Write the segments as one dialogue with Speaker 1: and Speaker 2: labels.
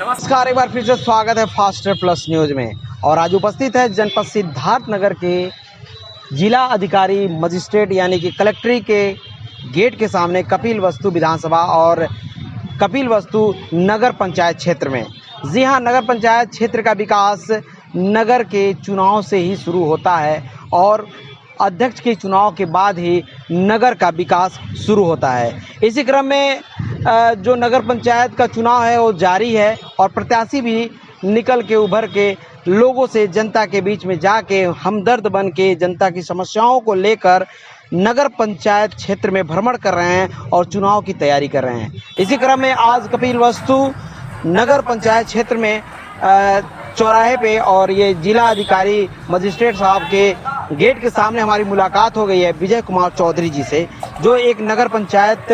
Speaker 1: नमस्कार, एक बार फिर से स्वागत है फास्टर प्लस न्यूज में। और आज उपस्थित है जनपद सिद्धार्थनगर के जिला अधिकारी मजिस्ट्रेट यानी कि कलेक्ट्री के गेट के सामने कपिलवस्तु विधानसभा और कपिलवस्तु नगर पंचायत क्षेत्र में। जी हाँ, नगर पंचायत क्षेत्र का विकास नगर के चुनाव से ही शुरू होता है और अध्यक्ष के चुनाव के बाद ही नगर का विकास शुरू होता है। इसी क्रम में जो नगर पंचायत का चुनाव है वो जारी है और प्रत्याशी भी निकल के उभर के लोगों से जनता के बीच में जाके हमदर्द बन के जनता की समस्याओं को लेकर नगर पंचायत क्षेत्र में भ्रमण कर रहे हैं और चुनाव की तैयारी कर रहे हैं। इसी क्रम में आज कपिलवस्तु नगर पंचायत क्षेत्र में चौराहे पे और ये जिला अधिकारी मजिस्ट्रेट साहब के गेट के सामने हमारी मुलाकात हो गई है विजय कुमार चौधरी जी से, जो एक नगर पंचायत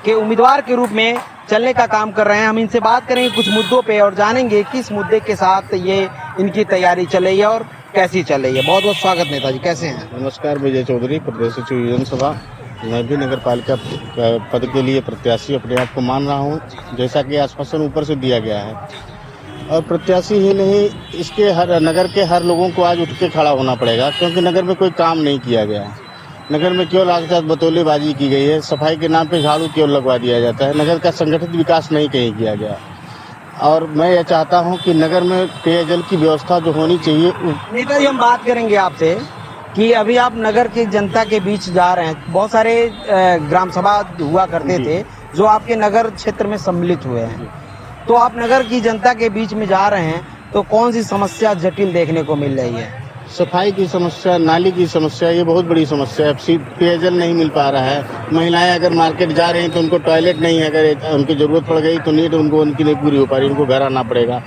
Speaker 1: के उम्मीदवार के रूप में चलने का काम कर रहे हैं। हम इनसे बात करेंगे कुछ मुद्दों पे और जानेंगे किस मुद्दे के साथ ये इनकी तैयारी चल रही है और कैसी चल रही है। बहुत बहुत स्वागत नेताजी, कैसे हैं?
Speaker 2: नमस्कार, विजय चौधरी, प्रदेश सचिव विधानसभा। मैं भी नगर पालिका पद के लिए प्रत्याशी अपने आप को मान रहा हूँ, जैसा कि आश्वासन ऊपर से दिया गया है। और प्रत्याशी ही नहीं, इसके नगर के हर लोगों को आज उठ के खड़ा होना पड़ेगा, क्योंकि नगर में कोई काम नहीं किया गया है। नगर में केवल आज तक बतौलेबाजी की गई है, सफाई के नाम पे झाड़ू केवल लगवा दिया जाता है, नगर का संगठित विकास नहीं कहीं किया गया। और मैं ये चाहता हूँ कि नगर में पेयजल की व्यवस्था जो होनी चाहिए।
Speaker 1: नेताजी, हम बात करेंगे आपसे कि अभी आप नगर के जनता के बीच जा रहे हैं। बहुत सारे ग्राम सभा हुआ करते थे जो आपके नगर क्षेत्र में सम्मिलित हुए हैं, तो आप नगर की जनता के बीच में जा रहे हैं, तो कौन सी समस्या जटिल देखने को मिल रही है?
Speaker 2: सफाई की समस्या, नाली की समस्या, ये बहुत बड़ी समस्या है। पेयजल नहीं मिल पा रहा है। महिलाएं अगर मार्केट जा रही हैं तो उनको टॉयलेट नहीं है, अगर उनकी ज़रूरत पड़ गई तो नीड उनकी नहीं पूरी हो पा रही, उनको घर आना पड़ेगा।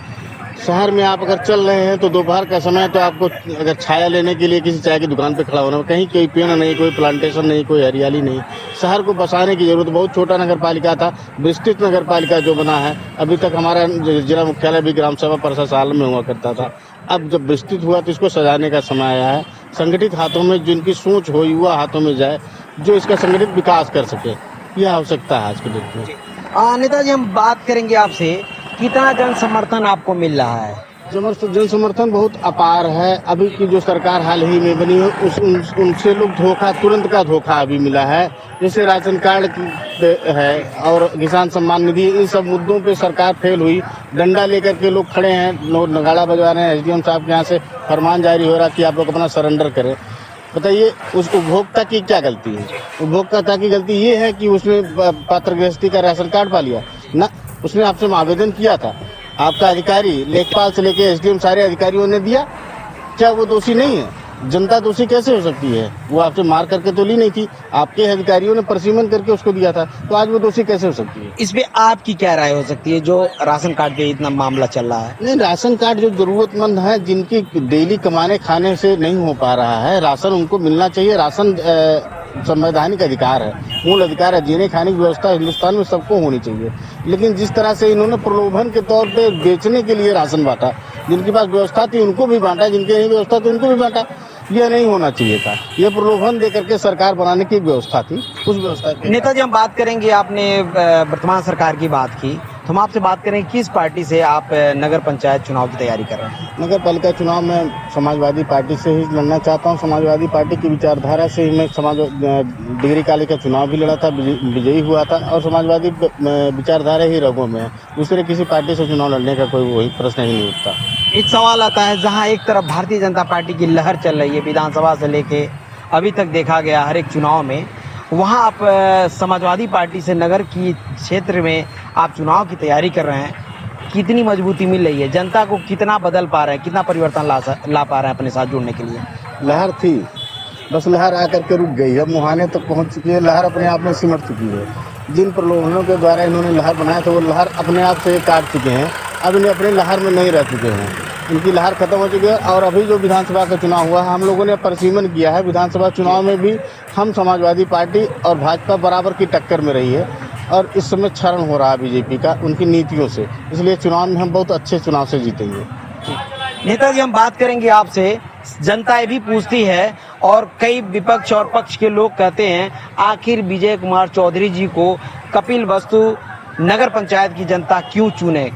Speaker 2: शहर में आप अगर चल रहे हैं तो दोपहर का समय तो आपको अगर छाया लेने के लिए किसी चाय की दुकान पे खड़ा होना, कहीं कोई पेड़ नहीं, कोई प्लांटेशन नहीं, कोई हरियाली नहीं। शहर को बसाने की जरूरत। बहुत छोटा नगर पालिका था, विस्तृत नगर पालिका जो बना है। अभी तक हमारा जिला मुख्यालय भी ग्राम सभा प्रशासन में हुआ करता था। अब जब विस्तृत हुआ तो इसको सजाने का समय आया है। संगठित हाथों में, जिनकी सोच हो युवा हाथों में जाए, जो इसका संगठित विकास कर सके, यह आवश्यकता है आज के डेट में।
Speaker 1: नेताजी, हम बात करेंगे आपसे, कितना जन समर्थन आपको मिल रहा है?
Speaker 2: जन समर्थन बहुत अपार है। अभी की जो सरकार हाल ही में बनी है उनसे लोग तुरंत का धोखा अभी मिला है। जैसे राशन कार्ड है और किसान सम्मान निधि, इन सब मुद्दों पे सरकार फेल हुई। डंडा लेकर के लोग खड़े हैं, नगाड़ा बजवा रहे हैं। एसडीएम साहब के यहाँ से फरमान जारी हो रहा कि आप लोग अपना सरेंडर करें। बताइए, उस उपभोक्ता की क्या गलती है? उपभोक्ता की गलती ये है कि उसने पात्र गृहस्थी का राशन कार्ड पा लिया ना, उसने आपसे आवेदन किया था, आपका अधिकारी लेखपाल से लेके एसडीएम सारे अधिकारियों ने दिया। क्या वो दोषी नहीं है? जनता दोषी कैसे हो सकती है? वो आपसे मार करके तो ली नहीं थी, आपके अधिकारियों ने परसीमन करके उसको दिया था, तो आज वो दोषी कैसे हो सकती है?
Speaker 1: इस पे आपकी क्या राय हो सकती है जो राशन कार्ड पे इतना मामला चल रहा है?
Speaker 2: नहीं, राशन कार्ड जो जरूरतमंद है, जिनकी डेली कमाने खाने से नहीं हो पा रहा है, राशन उनको मिलना चाहिए। राशन संवैधानिक अधिकार है, मूल अधिकार है। जीने खाने की व्यवस्था हिंदुस्तान में सबको होनी चाहिए। लेकिन जिस तरह से इन्होंने प्रलोभन के तौर पे बेचने के लिए राशन बांटा, जिनके पास व्यवस्था थी उनको भी बांटा, जिनके नहीं व्यवस्था थी उनको भी बांटा, यह नहीं होना चाहिए था। यह प्रलोभन दे करके सरकार बनाने की व्यवस्था थी, उस व्यवस्था।
Speaker 1: नेताजी, हम बात करेंगे, आपने वर्तमान सरकार की बात की, तो हम आपसे बात करें किस पार्टी से आप नगर पंचायत चुनाव की तैयारी कर रहे हैं?
Speaker 2: नगर पालिका चुनाव में समाजवादी पार्टी से ही लड़ना चाहता हूं। समाजवादी पार्टी की विचारधारा से ही मैं डिग्री कॉलेज का चुनाव भी लड़ा था, विजयी हुआ था, और समाजवादी विचारधारा ही रगों में है। दूसरे किसी पार्टी से चुनाव लड़ने का कोई वही प्रश्न ही नहीं उठता।
Speaker 1: एक सवाल आता है, जहां एक तरफ भारतीय जनता पार्टी की लहर चल रही है विधानसभा से लेके अभी तक देखा गया हर एक चुनाव में, वहां आप समाजवादी पार्टी से नगर की क्षेत्र में आप चुनाव की तैयारी कर रहे हैं, कितनी मजबूती मिल रही है? जनता को कितना बदल पा रहे हैं, कितना परिवर्तन ला पा रहे हैं अपने साथ जुड़ने के लिए?
Speaker 2: लहर थी, बस लहर आकर के रुक गई। अब मुहाने तक पहुंच चुकी है, लहर अपने आप में सिमट चुकी है। जिन प्रलोभनों के द्वारा इन्होंने लहर बनाया था वो लहर अपने आप से काट चुके हैं। अब इन्हें अपने लहर में नहीं रह चुके हैं, इनकी लहर खत्म हो चुकी है। और अभी जो विधानसभा का चुनाव हुआ, हम लोगों ने परसीमन किया है। विधानसभा चुनाव में भी हम समाजवादी पार्टी और भाजपा बराबर की टक्कर में रही है, और इस समय क्षरण हो रहा है बीजेपी का उनकी नीतियों से। इसलिए चुनाव में हम बहुत अच्छे चुनाव से जीतेंगे।
Speaker 1: नेताजी, हम बात करेंगे आपसे, जनता ये भी पूछती है और कई विपक्ष और पक्ष के लोग कहते हैं, आखिर विजय कुमार चौधरी जी को कपिलवस्तु नगर पंचायत की जनता क्यों चुने?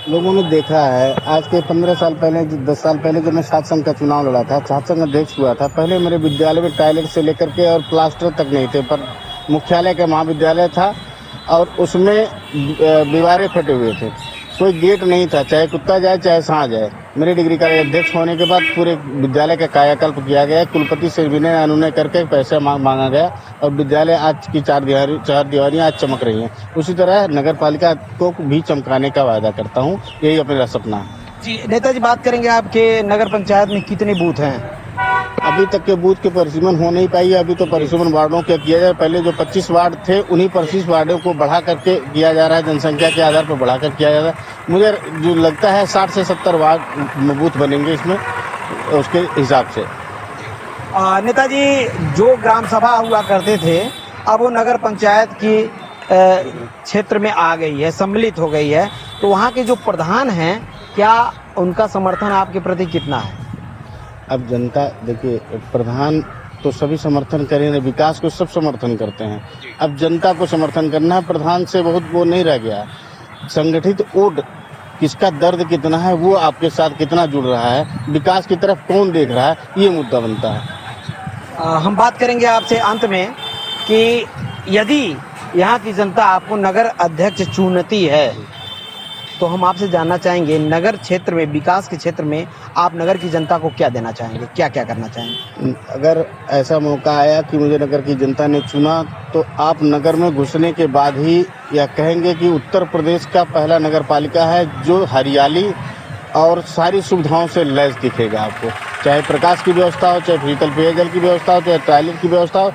Speaker 2: लोगों ने देखा है, आज के 15 साल पहले 10 साल पहले जब मैं छात्र संघ का चुनाव लड़ा था, छात्र संघ अध्यक्ष हुआ था, पहले मेरे विद्यालय में टॉयलेट से लेकर के और प्लास्टर तक नहीं थे, पर मुख्यालय का महाविद्यालय था और उसमें दीवारें फटे हुए थे, कोई गेट नहीं था, चाहे कुत्ता जाए चाहे सांड जाए। मेरे डिग्री कॉलेज अध्यक्ष होने के बाद पूरे विद्यालय का कायाकल्प किया गया, कुलपति से विनय अनुनय करके पैसा मांगा गया और विद्यालय आज की चार दीवारियां आज चमक रही हैं। उसी तरह नगर पालिका को भी चमकाने का वादा करता हूं, यही अपना सपना है।
Speaker 1: जी नेताजी, बात करेंगे आपके नगर पंचायत में कितने बूथ हैं?
Speaker 2: अभी तक के बूथ के परिसीमन हो नहीं पाई है, अभी तो परिसीमन वार्डों के किया जाए। पहले जो 25 वार्ड थे उन्हीं 25 वार्डों को बढ़ा करके किया जा रहा है, जनसंख्या के आधार पर बढ़ाकर किया जा रहा है। मुझे जो लगता है 60 से 70 वार्ड बूथ बनेंगे इसमें, उसके हिसाब से।
Speaker 1: नेताजी, जो ग्राम सभा हुआ करते थे अब वो नगर पंचायत की क्षेत्र में आ गई है, सम्मिलित हो गई है, तो वहाँ के जो प्रधान हैं क्या उनका समर्थन आपके प्रति कितना है?
Speaker 2: अब जनता देखिए, प्रधान तो सभी समर्थन करें, विकास को सब समर्थन करते हैं। अब जनता को समर्थन करना है, प्रधान से बहुत वो नहीं रह गया। संगठित वोट किसका दर्द कितना है, वो आपके साथ कितना जुड़ रहा है, विकास की तरफ कौन देख रहा है, ये मुद्दा बनता है।
Speaker 1: हम बात करेंगे आपसे अंत में कि यदि यहाँ की जनता आपको नगर अध्यक्ष चुनती है तो हम आपसे जानना चाहेंगे नगर क्षेत्र में, विकास के क्षेत्र में आप नगर की जनता को क्या देना चाहेंगे, क्या क्या करना चाहेंगे?
Speaker 2: अगर ऐसा मौका आया कि मुझे नगर की जनता ने चुना तो आप नगर में घुसने के बाद ही यह कहेंगे कि उत्तर प्रदेश का पहला नगर पालिका है जो हरियाली और सारी सुविधाओं से लैस दिखेगा आपको। चाहे प्रकाश की व्यवस्था हो, चाहे शीतल पेयजल की व्यवस्था हो, चाहे टॉयलेट की व्यवस्था हो,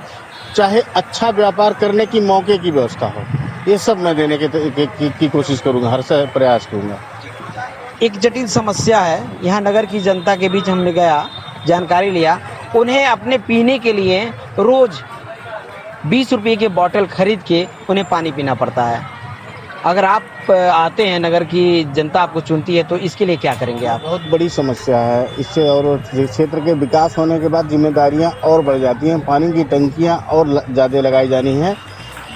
Speaker 2: चाहे अच्छा व्यापार करने की मौके की व्यवस्था हो, ये सब मैं देने की कोशिश करूँगा, हर से प्रयास करूँगा।
Speaker 1: एक जटिल समस्या है यहाँ नगर की जनता के बीच, हमने गया जानकारी लिया, उन्हें अपने पीने के लिए रोज़ 20 रुपये की बोतल खरीद के उन्हें पानी पीना पड़ता है। अगर आप आते हैं, नगर की जनता आपको चुनती है, तो इसके लिए क्या करेंगे आप?
Speaker 2: बहुत बड़ी समस्या है इससे, और क्षेत्र के विकास होने के बाद जिम्मेदारियां और बढ़ जाती हैं। पानी की टंकियां और ज़्यादा लगाई जानी हैं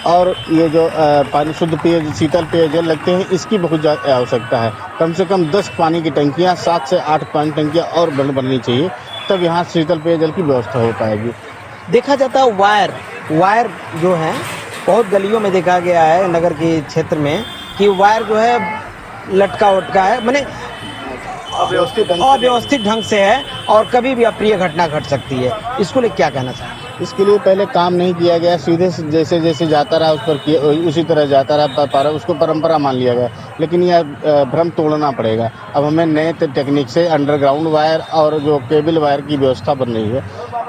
Speaker 2: और ये जो पानी शुद्ध पेय शीतल पेयजल लगते हैं इसकी बहुत ज़्यादा आवश्यकता है। कम से कम 10 पानी की टंकियाँ, 7 से 8 पानी टंकियाँ और बननी चाहिए, तब यहाँ शीतल पेयजल की व्यवस्था हो पाएगी।
Speaker 1: देखा जाता है वायर जो है बहुत गलियों में देखा गया है नगर के क्षेत्र में कि वायर जो है लटका उटका है, माने अव्यवस्थित ढंग से है और कभी भी अप्रिय घटना घट सकती है। इसको लिए क्या कहना चाहिए?
Speaker 2: इसके लिए पहले काम नहीं किया गया, सीधे जैसे जैसे जाता रहा उस पर उसी तरह जाता रहा, उसको परंपरा मान लिया गया। लेकिन यह भ्रम तोड़ना पड़ेगा। अब हमें नए टेक्निक से अंडरग्राउंड वायर और जो केबल वायर की व्यवस्था बन रही है,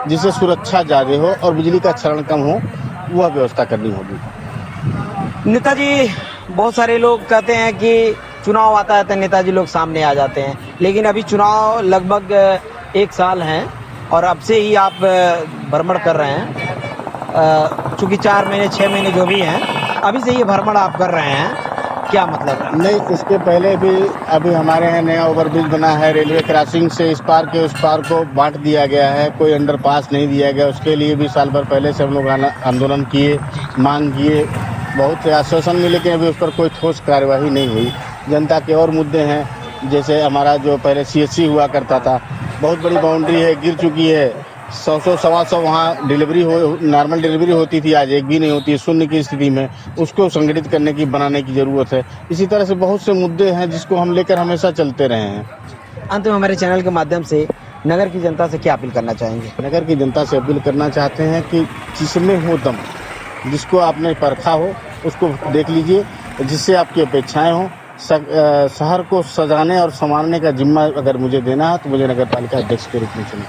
Speaker 2: जिससे सुरक्षा ज़्यादा हो और बिजली का क्षरण कम हो, वह व्यवस्था करनी होगी।
Speaker 1: नेताजी, बहुत सारे लोग कहते हैं कि चुनाव आता है तो नेताजी लोग सामने आ जाते हैं, लेकिन अभी चुनाव लगभग 1 साल हैं और अब से ही आप भ्रमण कर रहे हैं, चूँकि 4 महीने 6 महीने जो भी हैं, अभी से ये भ्रमण आप कर रहे हैं, क्या मतलब है?
Speaker 2: नहीं, इसके पहले भी अभी हमारे यहाँ नया ओवरब्रिज बना है, रेलवे क्रॉसिंग से इस पार के उस पार को बांट दिया गया है, कोई अंडरपास नहीं दिया गया, उसके लिए भी साल भर पहले से हम लोग आंदोलन किए, मांग किए, बहुत से आश्वासन मिले, लेकिन अभी उस पर कोई ठोस कार्यवाही नहीं हुई। जनता के और मुद्दे हैं, जैसे हमारा जो पहले CSC हुआ करता था, बहुत बड़ी बाउंड्री है, गिर चुकी है, 100 सवा 100 वहाँ नॉर्मल डिलीवरी होती थी, आज एक भी नहीं होती है, शून्य की स्थिति में। उसको संगठित करने की, बनाने की ज़रूरत है। इसी तरह से बहुत से मुद्दे हैं जिसको हम लेकर हमेशा चलते रहे हैं।
Speaker 1: अंत में हमारे चैनल के माध्यम से नगर की जनता से क्या अपील करना चाहेंगे?
Speaker 2: नगर की जनता से अपील करना चाहते हैं कि जिसमें हो दम, जिसको आपने परखा हो उसको देख लीजिए, जिससे आपकी अपेक्षाएं हों। शहर को सजाने और संवारने का जिम्मा अगर मुझे देना है तो मुझे नगर पालिका अध्यक्ष के रूप में चुनें।